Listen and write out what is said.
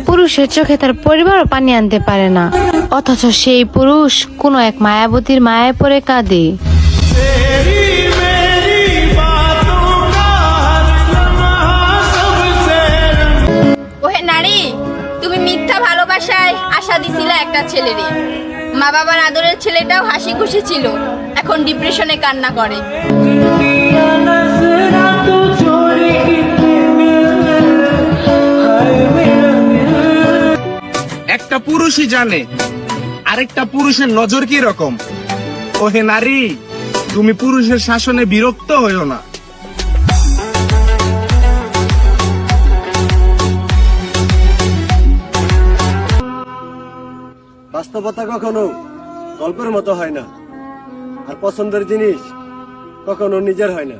পুরুষের চোখে তার পরিবারও পানি আনতে পারে না, অথচ সেই পুরুষ কোনো এক মায়াবতীর মায়ায় পড়ে কাঁদে। ওহে নারী, তুমি মিথ্যা ভালোবাসায় আশা দিছিলে একটা ছেলেরে। মা বাবার আদরের ছেলেটাও হাসি খুশি ছিল, এখন ডিপ্রেশনে কান্না করে। একটা পুরুষই জানে আরেকটা পুরুষের নজর কি রকম। ওহে নারী, তুমি পুরুষের শাসনে বিরক্ত হইও না। বাস্তবতা কখনো গল্পের মতো হয় না, আর পছন্দের জিনিস কখনো নিজের হয় না।